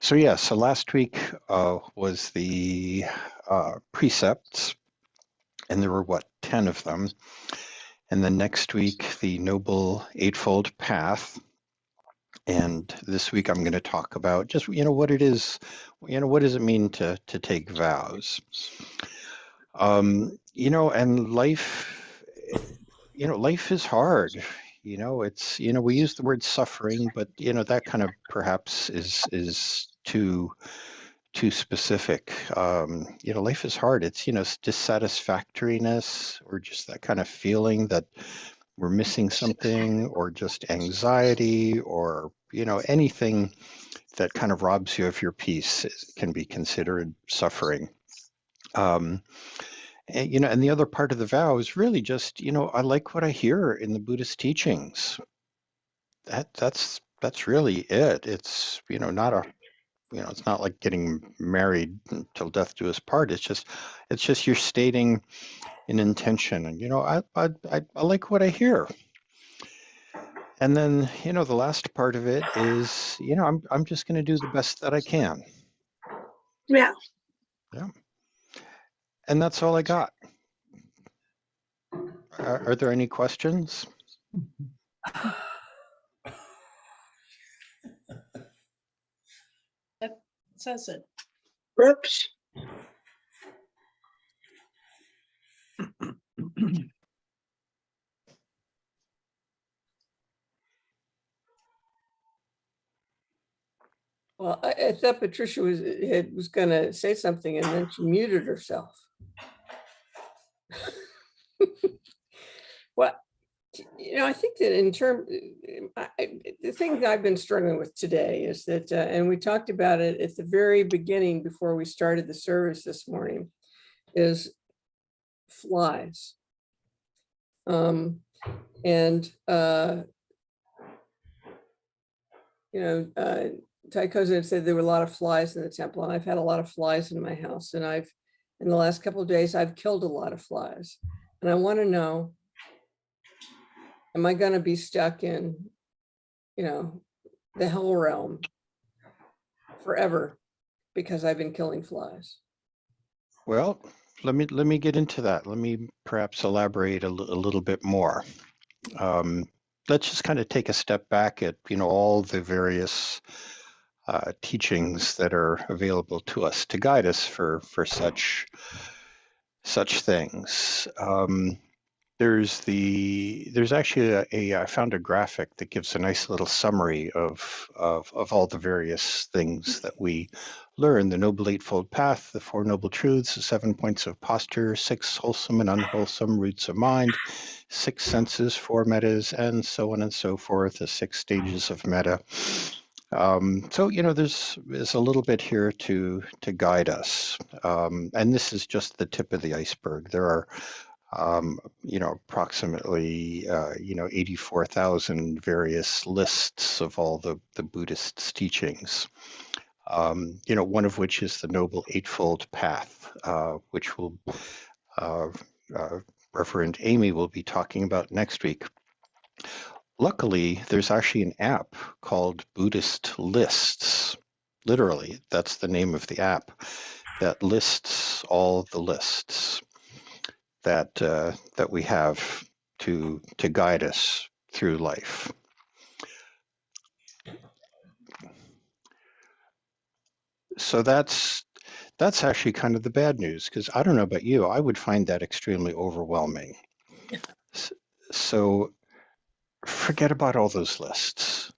So last week was the precepts, and there were, 10 of them. And then next week, the Noble Eightfold Path. And this week, I'm going to talk about just, what it is, what does it mean to take vows? And life, life is hard. It's, we use the word suffering, but, that kind of perhaps is too specific. Life is hard. It's, dissatisfactoriness or just that kind of feeling that we're missing something, or just anxiety, or, anything that kind of robs you of your peace can be considered suffering. And the other part of the vow is really just, I like what I hear in the Buddhist teachings. That's really it. It's, not a it's not like getting married until death do us part. It's just you're stating an intention, and I like what I hear. And then the last part of it is I'm just going to do the best that I can. Yeah. And that's all I got. Are there any questions? That says it. Whoops. Well, I thought Patricia was going to say something, and then she muted herself. Well, I think that in terms, the thing that I've been struggling with today is that, and we talked about it at the very beginning before we started the service this morning, is flies. Taikoza had said there were a lot of flies in the temple, and I've had a lot of flies in my house, and in the last couple of days, I've killed a lot of flies. And I want to know, am I going to be stuck in, the hell realm forever because I've been killing flies? Well, let me get into that. Let me perhaps elaborate a little bit more. Let's just kind of take a step back at, all the various teachings that are available to us to guide us for such things. There's actually I found a graphic that gives a nice little summary of all the various things that we learn: the Noble Eightfold Path, the Four Noble Truths, the 7 points of posture, 6 wholesome and unwholesome roots of mind, 6 senses, 4 metas, and so on and so forth, the 6 stages of metta. So there's a little bit here to guide us, and this is just the tip of the iceberg. There are approximately 84,000 various lists of all the Buddhist teachings. One of which is the Noble Eightfold Path, which will Reverend Amy will be talking about next week. Luckily, there's actually an app called Buddhist Lists. Literally, that's the name of the app, that lists all the lists that we have to guide us through life. So that's actually kind of the bad news, because I don't know about you, I would find that extremely overwhelming. So forget about all those lists.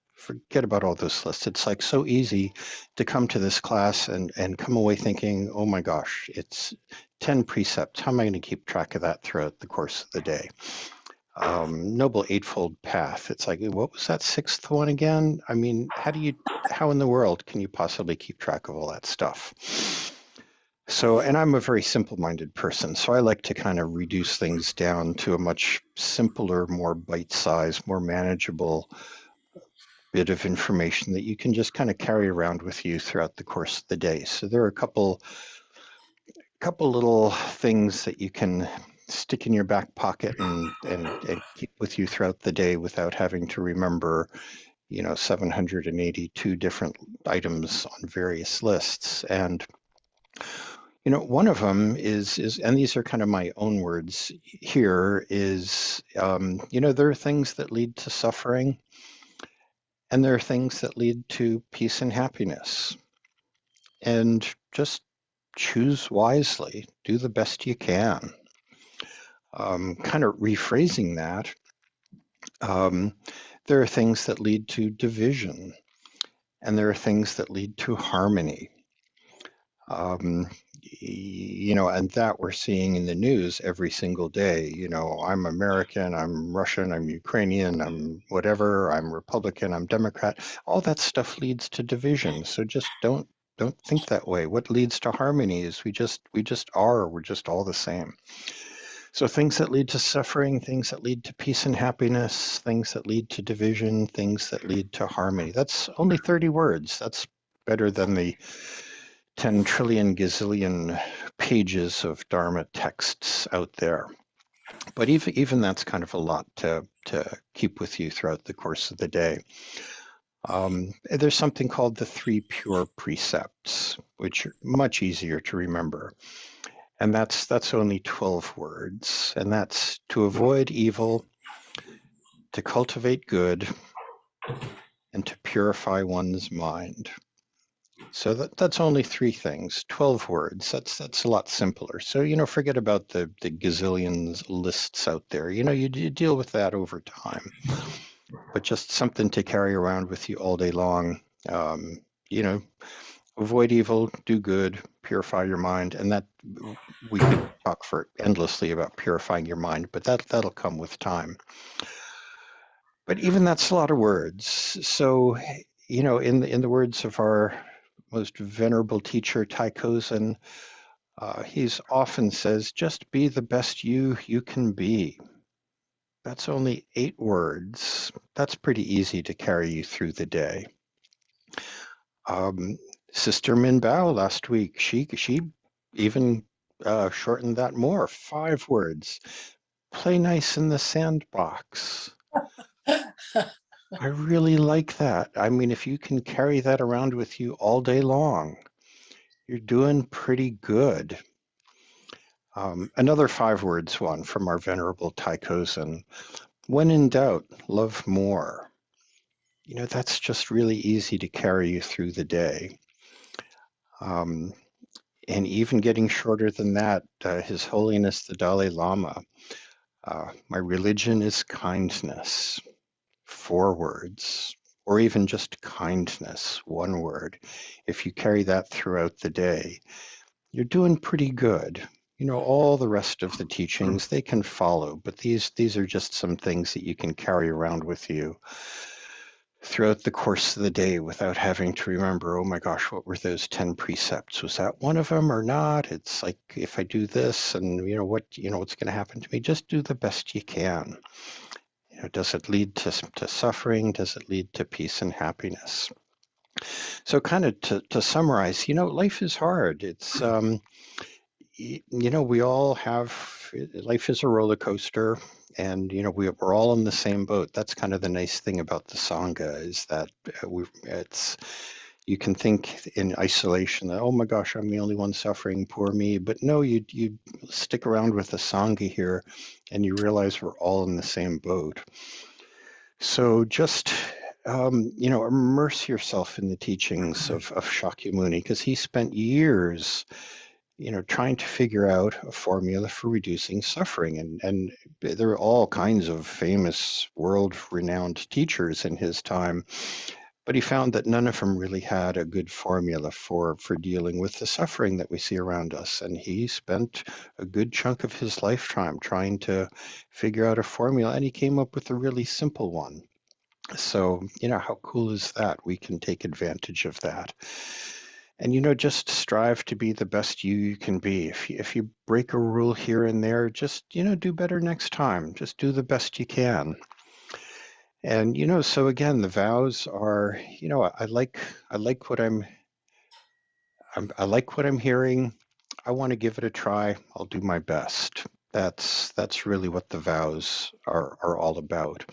It's like so easy to come to this class and come away thinking, oh my gosh, it's 10 precepts. How am I going to keep track of that throughout the course of the day? Noble Eightfold Path. It's like, what was that 6th one again? I mean, how in the world can you possibly keep track of all that stuff? So, and I'm a very simple-minded person, so I like to kind of reduce things down to a much simpler, more bite-sized, more manageable bit of information that you can just kind of carry around with you throughout the course of the day. So there are a couple little things that you can stick in your back pocket and keep with you throughout the day without having to remember, 782 different items on various lists. And one of them is, and these are kind of my own words here, is, there are things that lead to suffering, and there are things that lead to peace and happiness. And just choose wisely, do the best you can. Kind of rephrasing that, there are things that lead to division, and there are things that lead to harmony. And that we're seeing in the news every single day. I'm American, I'm Russian, I'm Ukrainian, I'm whatever, I'm Republican, I'm Democrat. All that stuff leads to division. So just don't think that way. What leads to harmony is we're just all the same. So things that lead to suffering, things that lead to peace and happiness, things that lead to division, things that lead to harmony. That's only 30 words. That's better than the 10 trillion gazillion pages of Dharma texts out there. But even that's kind of a lot to keep with you throughout the course of the day. There's something called the 3 pure precepts, which are much easier to remember. And that's only 12 words. And that's to avoid evil, to cultivate good, and to purify one's mind. So that's only 3 things, 12 words. That's a lot simpler. So, forget about the gazillions lists out there. You deal with that over time. But just something to carry around with you all day long. Avoid evil, do good, purify your mind. And that we could talk for endlessly about purifying your mind, but that'll come with time. But even that's a lot of words. So, in the words of our most venerable teacher, Taikozen, he's often says, just be the best you can be. That's only 8 words. That's pretty easy to carry you through the day. Sister Minh Bao last week, she even shortened that more, 5 words. Play nice in the sandbox. I really like that. I mean, if you can carry that around with you all day long, you're doing pretty good. Another 5 words one from our venerable Taikozen. When in doubt, love more. That's just really easy to carry you through the day. And even getting shorter than that, His Holiness the Dalai Lama, my religion is kindness. 4 words, or even just kindness, 1 word. If you carry that throughout the day, you're doing pretty good. All the rest of the teachings, they can follow, but these are just some things that you can carry around with you throughout the course of the day without having to remember, oh my gosh, what were those 10 precepts? Was that one of them or not? It's like, if I do this and what's going to happen to me? Just do the best you can. Does it lead to suffering? Does it lead to peace and happiness? So kind of to summarize, life is hard. It's, we all have, life is a roller coaster, and, we're all in the same boat. That's kind of the nice thing about the Sangha, is that you can think in isolation that, oh my gosh, I'm the only one suffering, poor me. But no, you stick around with the Sangha here and you realize we're all in the same boat. So just, immerse yourself in the teachings of Shakyamuni, because he spent years, trying to figure out a formula for reducing suffering. And there are all kinds of famous world-renowned teachers in his time. But he found that none of them really had a good formula for dealing with the suffering that we see around us. And he spent a good chunk of his lifetime trying to figure out a formula, and he came up with a really simple one. So, how cool is that? We can take advantage of that. And, just strive to be the best you can be. If you break a rule here and there, just, do better next time. Just do the best you can. And, so again, the vows are, I like what I like what I'm hearing. I want to give it a try. I'll do my best. That's really what the vows are all about.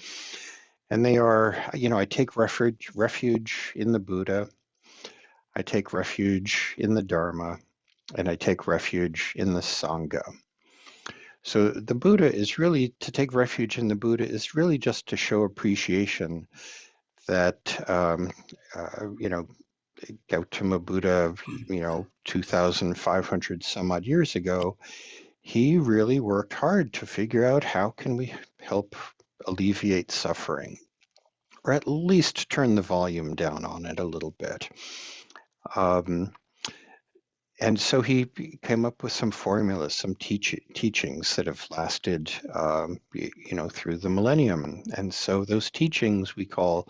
And they are, I take refuge in the Buddha, I take refuge in the Dharma, and I take refuge in the Sangha. So the Buddha is really, to take refuge in the Buddha is really just to show appreciation that, Gautama Buddha, 2,500 some odd years ago, he really worked hard to figure out how can we help alleviate suffering, or at least turn the volume down on it a little bit. And so he came up with some formulas, some teachings that have lasted, through the millennium. And so those teachings we call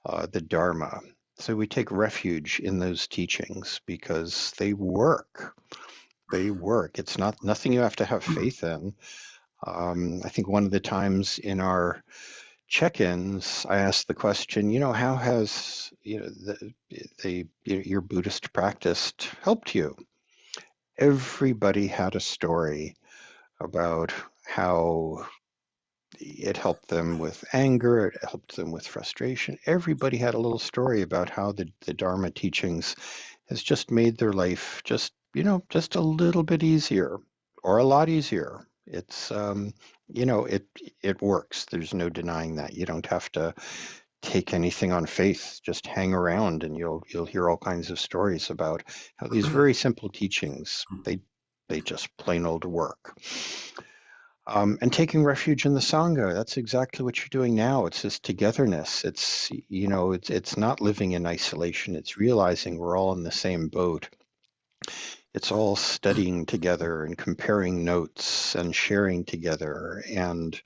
the Dharma. So we take refuge in those teachings because they work. They work. It's not nothing you have to have faith in. I think one of the times in our check-ins, I asked the question, how has your Buddhist practice helped you? Everybody had a story about how it helped them with anger, it helped them with frustration. Everybody had a little story about how the Dharma teachings has just made their life just a little bit easier or a lot easier. It's it works. There's no denying that. You don't have to take anything on faith. Just hang around and you'll hear all kinds of stories about how these very simple teachings, they just plain old work. And taking refuge in the Sangha, that's exactly what you're doing now. It's this togetherness. It's, it's not living in isolation. It's realizing we're all in the same boat. It's all studying together and comparing notes and sharing together. And,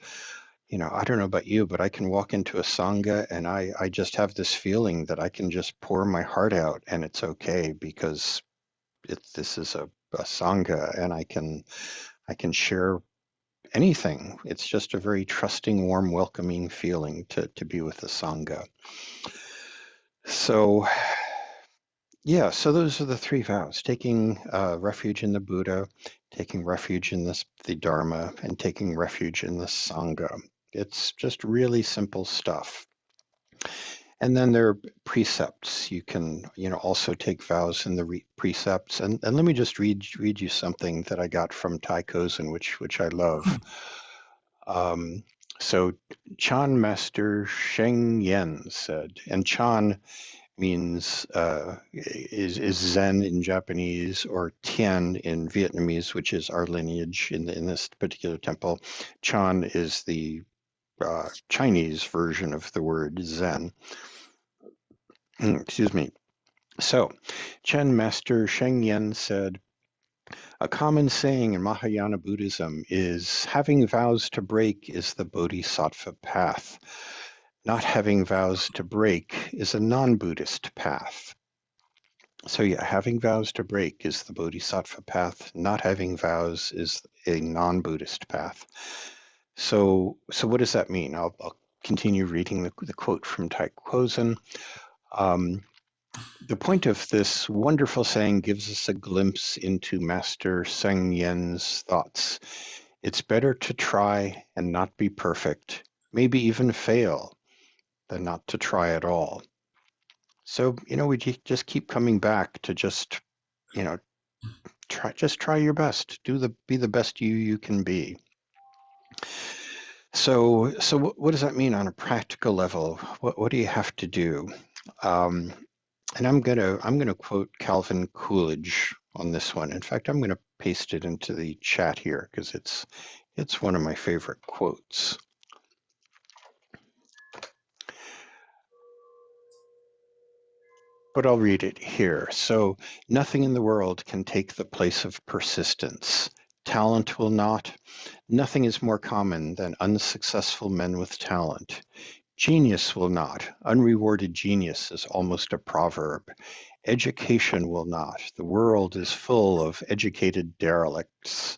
I don't know about you, but I can walk into a Sangha and I just have this feeling that I can just pour my heart out and it's okay because this is a Sangha and I can share anything. It's just a very trusting, warm, welcoming feeling to be with the Sangha. So, so those are the three vows: taking refuge in the Buddha, taking refuge in the Dharma, and taking refuge in the Sangha. It's just really simple stuff. And then there are precepts. You can, also take vows in the precepts. And let me just read you something that I got from Tai Kozen, which I love. So Chan Master Sheng Yen said, and Chan means is Zen in Japanese, or Tien in Vietnamese, which is our lineage in this particular temple. Chan is the Chinese version of the word Zen. Excuse me. So, Chen Master Sheng Yen said, a common saying in Mahayana Buddhism is having vows to break is the Bodhisattva path. Not having vows to break is a non-Buddhist path. So having vows to break is the Bodhisattva path. Not having vows is a non-Buddhist path. So what does that mean? I'll continue reading the quote from Tai Kozen. The point of this wonderful saying gives us a glimpse into Master Sheng Yen's thoughts. It's better to try and not be perfect, maybe even fail, than not to try at all. So, we just keep coming back to just, try your best. Be the best you can be. So what does that mean on a practical level? What do you have to do? And I'm gonna quote Calvin Coolidge on this one. In fact, I'm gonna paste it into the chat here because it's one of my favorite quotes. But I'll read it here. So, nothing in the world can take the place of persistence. Talent will not. Nothing is more common than unsuccessful men with talent. Genius will not. Unrewarded genius is almost a proverb. Education will not. The world is full of educated derelicts.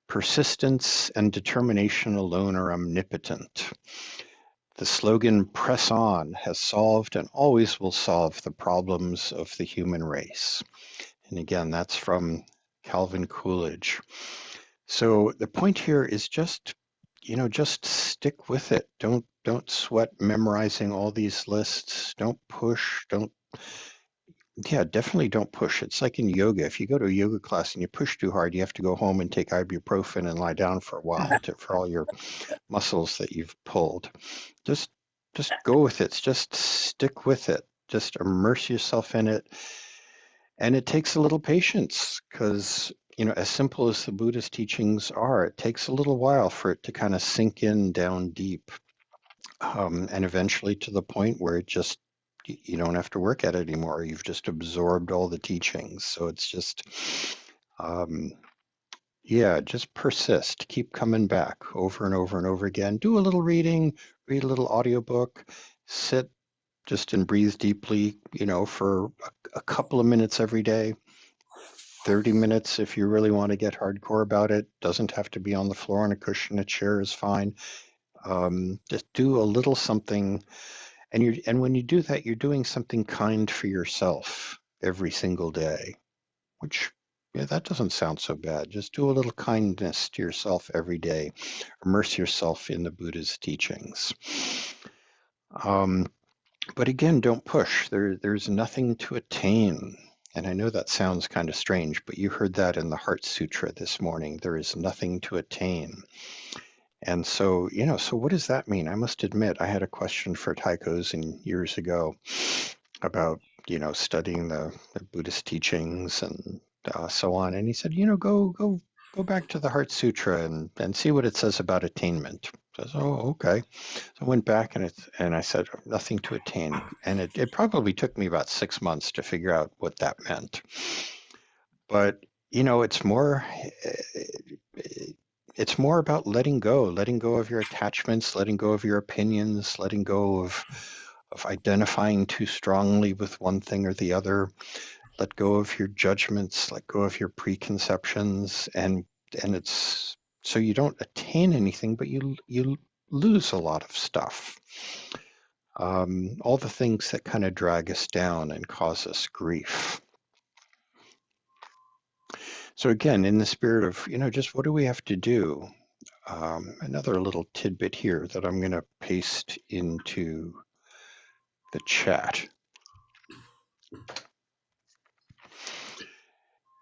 Persistence and determination alone are omnipotent. The slogan, "Press on," has solved and always will solve the problems of the human race. And again, that's from Calvin Coolidge. So the point here is just just stick with it. Don't sweat memorizing all these lists. Don't push. Yeah, definitely don't push. It's like in yoga. If you go to a yoga class and you push too hard, you have to go home and take ibuprofen and lie down for a while for all your muscles that you've pulled. Just go with it. Just stick with it. Just immerse yourself in it. And it takes a little patience because, as simple as the Buddhist teachings are, it takes a little while for it to kind of sink in down deep. And eventually to the point where you don't have to work at it anymore. You've just absorbed all the teachings. So it's just, just persist. Keep coming back over and over and over again. Do a little reading, read a little audiobook, sit just and breathe deeply, for a couple of minutes every day. 30 minutes if you really want to get hardcore about it. Doesn't have to be on the floor on a cushion. A chair is fine. Just do a little something. And when you do that, you're doing something kind for yourself every single day, which, that doesn't sound so bad. Just do a little kindness to yourself every day. Immerse yourself in the Buddha's teachings. But again, don't push. There's nothing to attain. And I know that sounds kind of strange, but you heard that in the Heart Sutra this morning. There is nothing to attain. And so, so what does that mean? I must admit, I had a question for Taikozen years ago about, studying the Buddhist teachings and so on. And he said, go back to the Heart Sutra and see what it says about attainment. I said, oh, okay. So I went back and I said, nothing to attain. And it probably took me about 6 months to figure out what that meant. But, it's more about letting go of your attachments, letting go of your opinions, letting go of identifying too strongly with one thing or the other. Let go of your judgments, let go of your preconceptions, and it's so you don't attain anything, but you lose a lot of stuff. All the things that kind of drag us down and cause us grief. So again, in the spirit of, just what do we have to do? Another little tidbit here that I'm going to paste into the chat.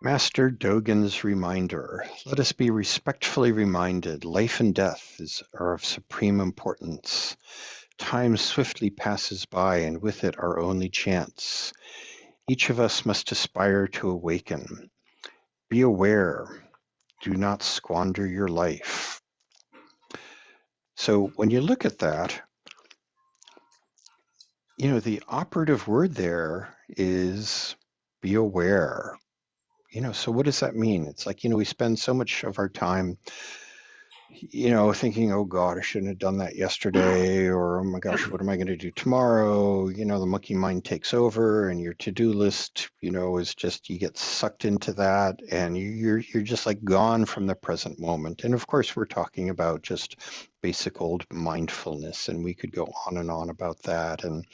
Master Dogen's reminder. Let us be respectfully reminded life and death are of supreme importance. Time swiftly passes by, and with it our only chance. Each of us must aspire to awaken. Be aware. Do not squander your life. So when you look at that, the operative word there is be aware. So what does that mean? It's like, we spend so much of our time, thinking, oh God, I shouldn't have done that yesterday, or oh my gosh, what am I going to do tomorrow? The monkey mind takes over, and your to-do list, is just, you get sucked into that, and you're just like gone from the present moment. And of course, we're talking about just basic old mindfulness, and we could go on and on about that. And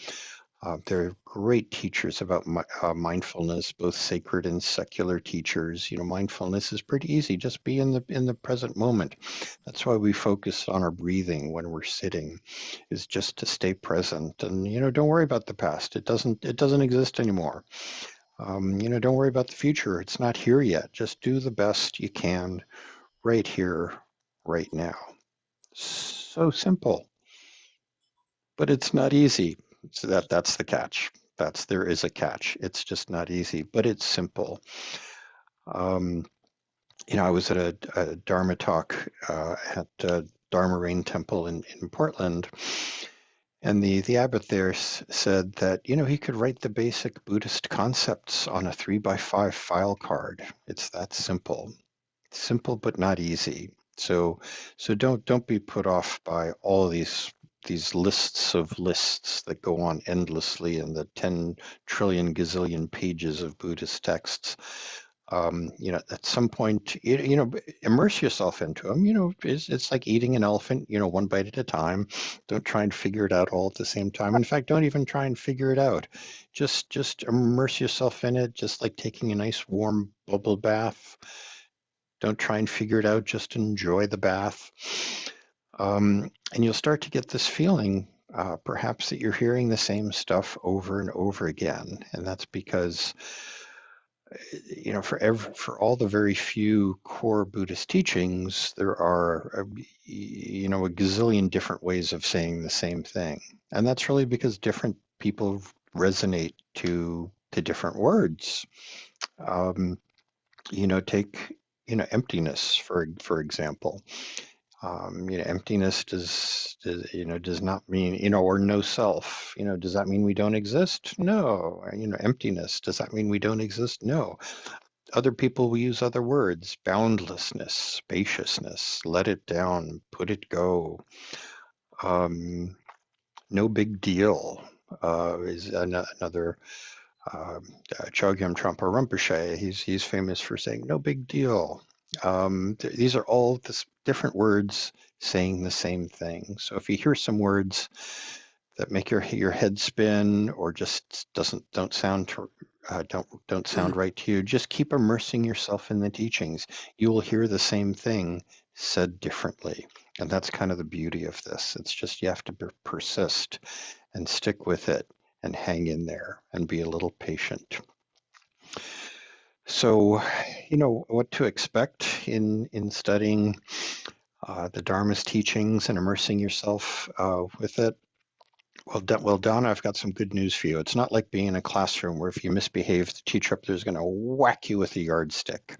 there are great teachers about mindfulness, both sacred and secular teachers. Mindfulness is pretty easy. Just be in the present moment. That's why we focus on our breathing when we're sitting, is just to stay present. And don't worry about the past. It doesn't exist anymore. Don't worry about the future. It's not here yet. Just do the best you can right here, right now. So simple, but it's not easy. So that's the catch. There is a catch. It's just not easy, but it's simple. I was at a Dharma talk at Dharma Rain Temple in Portland, and the abbot there said that he could write the basic Buddhist concepts on a 3x5 file card. It's that simple, but not easy. So don't be put off by all these lists of lists that go on endlessly in the 10 trillion gazillion pages of Buddhist texts. At some point, immerse yourself into them. It's like eating an elephant, one bite at a time. Don't try and figure it out all at the same time. In fact, don't even try and figure it out. Just immerse yourself in it, just like taking a nice warm bubble bath. Don't try and figure it out, just enjoy the bath. And you'll start to get this feeling, perhaps, that you're hearing the same stuff over and over again. And that's because, for all the very few core Buddhist teachings, there are, a gazillion different ways of saying the same thing. And that's really because different people resonate to different words. Take, emptiness, for example. Emptiness does not mean, or no self. Does that mean we don't exist? No. Emptiness, does that mean we don't exist? No. Other people will use other words: boundlessness, spaciousness, let it down, put it go. No big deal is another. Chogyam Trungpa Rinpoche, he's famous for saying no big deal. These are all different words saying the same thing. So if you hear some words that make your head spin, or just don't sound right to you, just keep immersing yourself in the teachings. You will hear the same thing said differently, and that's kind of the beauty of this. It's just you have to persist and stick with it and hang in there and be a little patient. So, what to expect in studying the Dharma's teachings and immersing yourself with it. Well, Donna, I've got some good news for you. It's not like being in a classroom where if you misbehave, the teacher up there is going to whack you with a yardstick.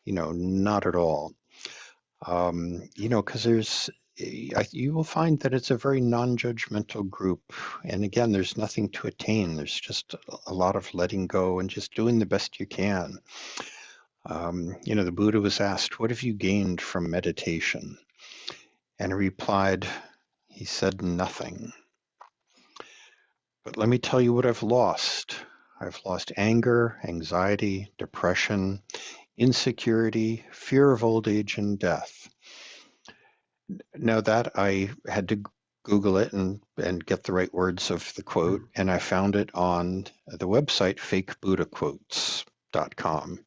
Not at all. Because you will find that it's a very non-judgmental group. And again, there's nothing to attain. There's just a lot of letting go and just doing the best you can. The Buddha was asked, what have you gained from meditation? And he replied, he said, nothing. But let me tell you what I've lost. I've lost anger, anxiety, depression, insecurity, fear of old age and death. Now that I had to Google it and get the right words of the quote, and I found it on the website fakebuddhaquotes.com.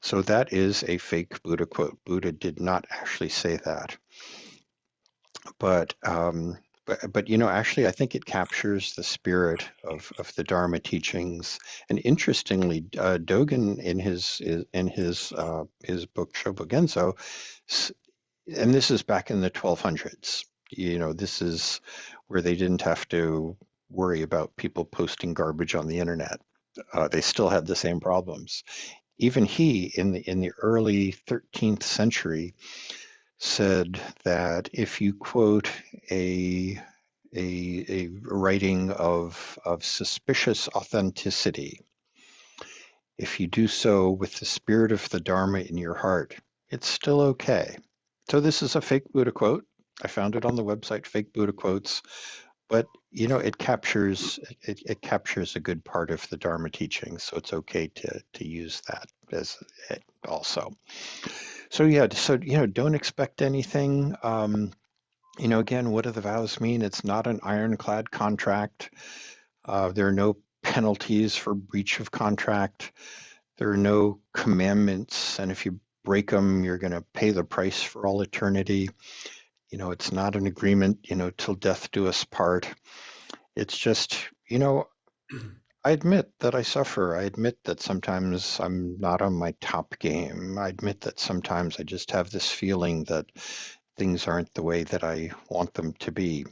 So that is a fake Buddha quote. Buddha did not actually say that. But actually, I think it captures the spirit of the Dharma teachings. And interestingly, Dogen in his book Shobogenzo, and this is back in the 1200s. This is where they didn't have to worry about people posting garbage on the internet. They still had the same problems. Even he, in the early 13th century, said that if you quote a writing of suspicious authenticity, if you do so with the spirit of the Dharma in your heart, it's still okay. So this is a fake Buddha quote. I found it on the website, Fake Buddha Quotes, but it captures a good part of the Dharma teaching, so it's okay to use that as it also. So don't expect anything. Again, what do the vows mean? It's not an ironclad contract. There are no penalties for breach of contract. There are no commandments, and if you break them, you're going to pay the price for all eternity. It's not an agreement, till death do us part. It's just, I admit that I suffer. I admit that sometimes I'm not on my top game. I admit that sometimes I just have this feeling that things aren't the way that I want them to be.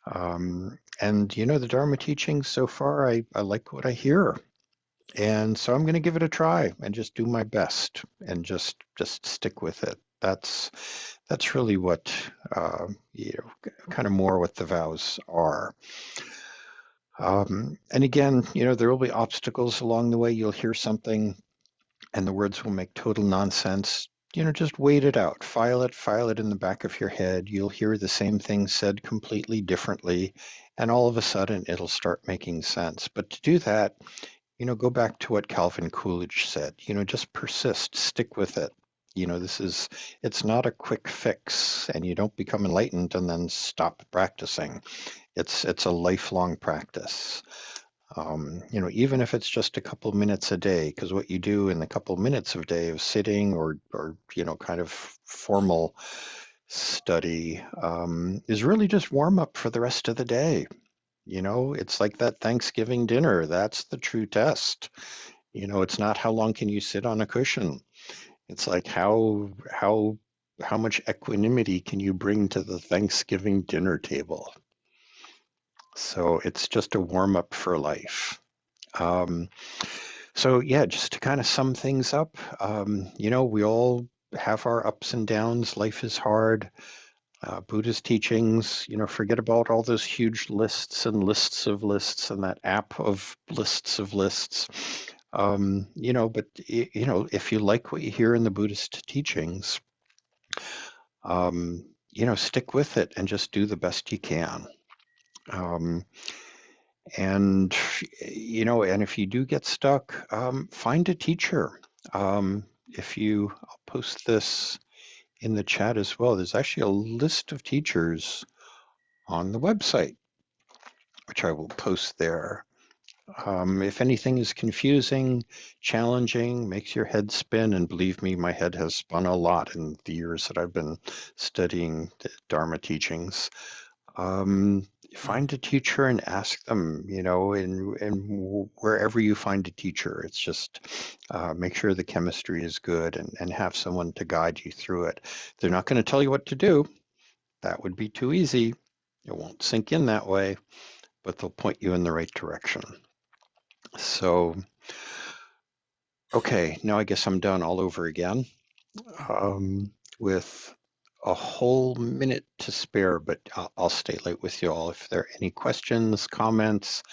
And the Dharma teachings so far, I like what I hear. And so I'm going to give it a try and just do my best and just stick with it. That's really what, kind of more what the vows are. And again, there will be obstacles along the way. You'll hear something and the words will make total nonsense. Just wait it out, file it in the back of your head. You'll hear the same thing said completely differently, and all of a sudden it'll start making sense. But to do that, go back to what Calvin Coolidge said, just persist, stick with it. It's not a quick fix, and you don't become enlightened and then stop practicing. It's a lifelong practice. Even if it's just a couple minutes a day, because what you do in the couple minutes of day of sitting or kind of formal study is really just warm up for the rest of the day. You know, it's like that Thanksgiving dinner. That's the true test. You know, it's not how long can you sit on a cushion. It's like how much equanimity can you bring to the Thanksgiving dinner table? So it's just a warm up for life. Um, so yeah, just to kind of sum things up, you know, we all have our ups and downs. Life is hard. Buddhist teachings, you know, forget about all those huge lists and lists of lists and that app of lists. You know, but you know, if you like what you hear in the Buddhist teachings, you know, stick with it and just do the best you can. Um, and you know, and if you do get stuck, find a teacher. If you, I'll post this in the chat as well. There's actually a list of teachers on the website, which I will post there. If anything is confusing, challenging, makes your head spin, and believe me, my head has spun a lot in the years that I've been studying the Dharma teachings. Find a teacher and ask them, you know, and wherever you find a teacher, it's just make sure the chemistry is good and have someone to guide you through it. They're not going to tell you what to do. That would be too easy. It won't sink in that way, but they'll point you in the right direction. So, okay, now I guess I'm done all over again with a whole minute to spare, but I'll stay late with you all. If there are any questions, comments,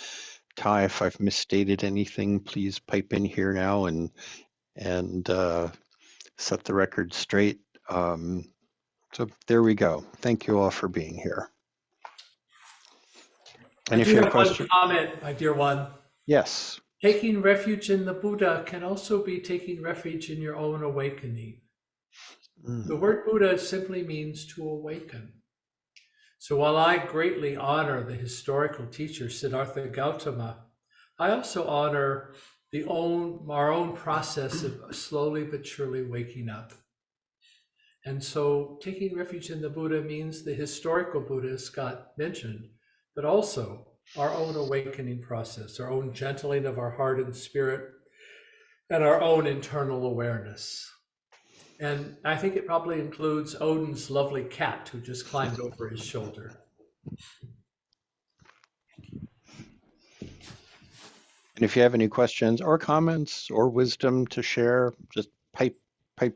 Ty, if I've misstated anything, please pipe in here now and set the record straight. So there we go. Thank you all for being here. And if you have questions, one comment, my dear one. Yes. Taking refuge in the Buddha can also be taking refuge in your own awakening. The word Buddha simply means to awaken. So while I greatly honor the historical teacher Siddhartha Gautama, I also honor our own process of slowly but surely waking up. And so taking refuge in the Buddha means the historical Buddha Scott mentioned, but also our own awakening process, our own gentling of our heart and spirit, and our own internal awareness. And I think it probably includes Odin's lovely cat who just climbed over his shoulder. And if you have any questions or comments or wisdom to share, just pipe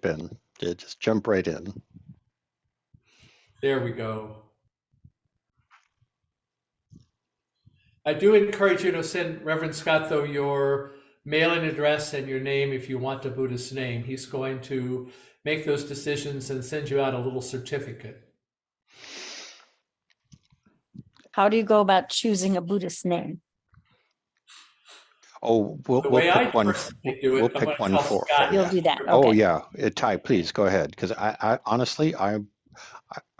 in. Just jump right in. There we go. I do encourage you to send Reverend Scott, though, your mailing address and your name if you want a Buddhist name. He's going to make those decisions and send you out a little certificate. How do you go about choosing a Buddhist name? Oh, we'll pick one. We'll pick one for You'll you. do that. Okay. Oh yeah, Ty, please go ahead, because I honestly I'm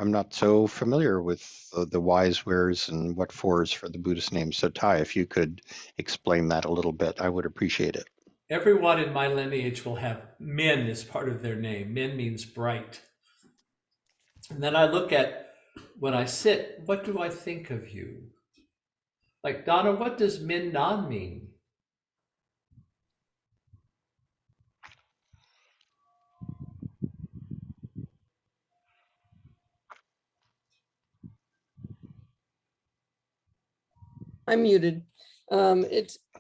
not so familiar with the wise wheres and what fors for the Buddhist names. So Ty, if you could explain that a little bit, I would appreciate it. Everyone in my lineage will have Minh as part of their name. Minh means bright. And then I look at, when I sit, what do I think of you? Like, Donna, what does Minh Non mean? I'm muted.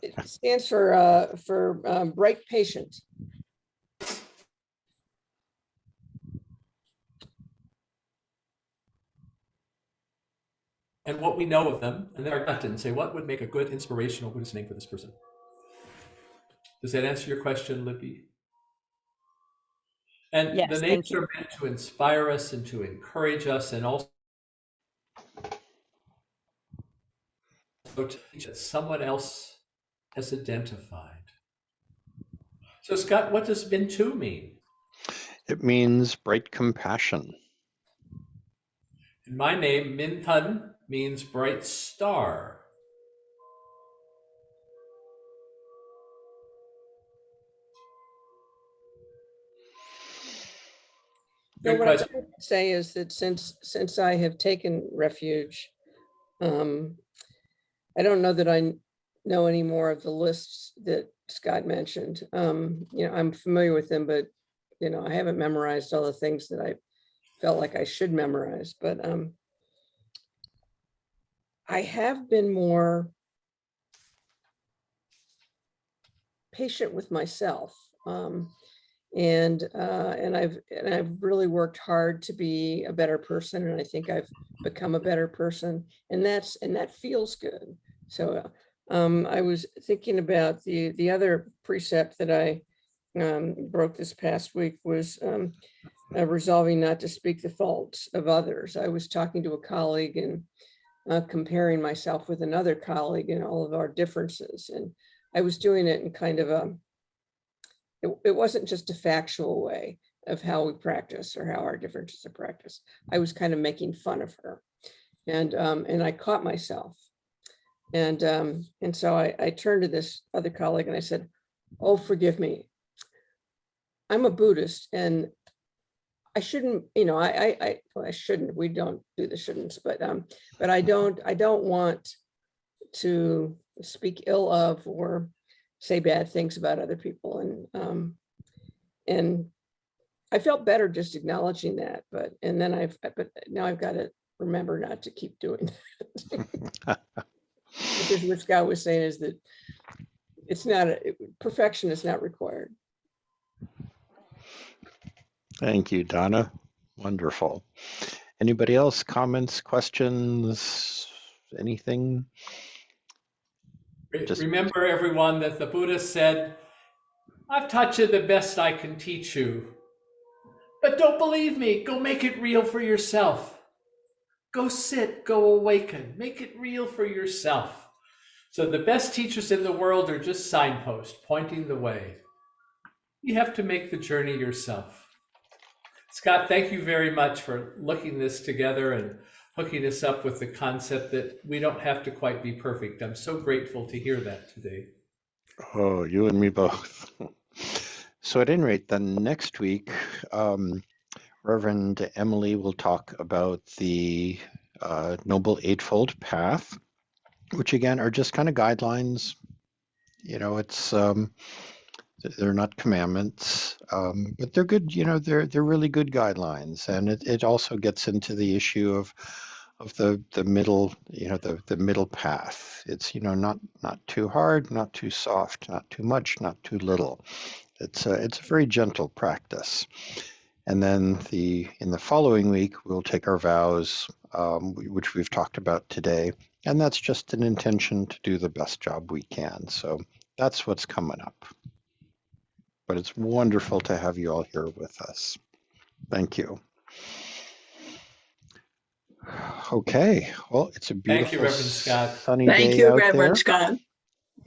It stands for bright patient. And what we know of them, and then I and say, what would make a good inspirational Buddhist name for this person? Does that answer your question, Libby? And yes, the names are meant to inspire us and to encourage us, and also to teach that someone else has identified. So Scott, what does Minh Tu mean? It means bright compassion. In my name, Minh Thân means bright star. No, Good what I was question. trying to say is that since I have taken refuge, I don't know that I know any more of the lists that Scott mentioned. I'm familiar with them, but I haven't memorized all the things that I felt like I should memorize. But I have been more patient with myself. And I've really worked hard to be a better person, and I think I've become a better person, and that feels good. So I was thinking about the other precept that I broke this past week was resolving not to speak the faults of others. I was talking to a colleague and comparing myself with another colleague and all of our differences, and I was doing it in kind of it wasn't just a factual way of how we practice or how our differences are practiced. I was kind of making fun of her, and I caught myself, and so I turned to this other colleague and I said, "Oh, forgive me. I'm a Buddhist, and I shouldn't, well, I shouldn't. We don't do the shouldn'ts, but I don't want to speak ill of or say bad things about other people." And I felt better just acknowledging that, but now I've got to remember not to keep doing that. Because what Scott was saying is that it's not perfection is not required. Thank you, Donna. Wonderful. Anybody else? Comments, questions, anything? Just- Remember, everyone, that the Buddha said, "I've taught you the best I can teach you. But don't believe me. Go make it real for yourself. Go sit, go awaken. Make it real for yourself." So the best teachers in the world are just signposts pointing the way. You have to make the journey yourself. Scott, thank you very much for looking this together and hooking us up with the concept that we don't have to quite be perfect. I'm so grateful to hear that today. Oh, you and me both. So at any rate, then next week, Reverend Emily will talk about the Noble Eightfold Path, which again are just kind of guidelines. It's they're not commandments, but they're good. They're really good guidelines, and it also gets into the issue of the middle, the middle path. It's not too hard, not too soft, not too much, not too little. It's a very gentle practice. And then in the following week, we'll take our vows, which we've talked about today, and that's just an intention to do the best job we can. So that's what's coming up. But it's wonderful to have you all here with us. Thank you. Okay, well, it's a beautiful Thank you, Reverend Scott. sunny Thank day you, out Reverend there. Scott.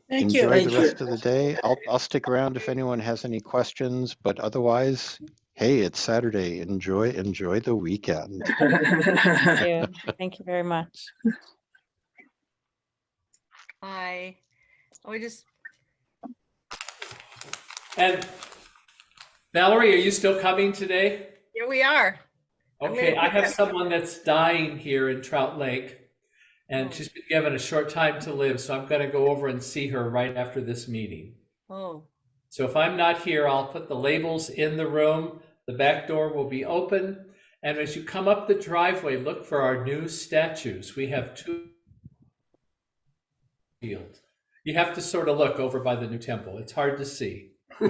Thank you. Enjoy Thank the rest of the day. I'll stick around if anyone has any questions, but otherwise, hey, it's Saturday. Enjoy the weekend. Yeah, thank you very much. Hi. We just, And Valerie, are you still coming today? here we are. Okay, I have someone that's dying here in Trout Lake, and Oh. she's been given a short time to live, so I'm going to go over and see her right after this meeting. Oh, So if I'm not here, I'll put the labels in the room. The back door will be open. And as you come up the driveway, look for our new statues. We have 2 fields. You have to sort of look over by the new temple. It's hard to see. so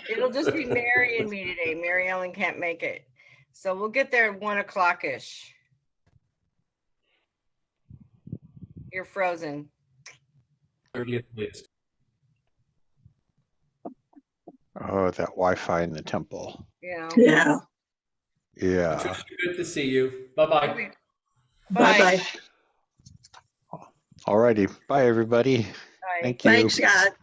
it'll just be Mary and me today. Mary Ellen can't make it. So we'll get there at 1:00-ish. You're frozen. 30th list. Oh, that Wi-Fi in the temple. Yeah. Yeah. Yeah. Patricia, good to see you. Bye-bye. Bye-bye. All righty. Bye, everybody. Bye. Thank you. Thanks, Scott.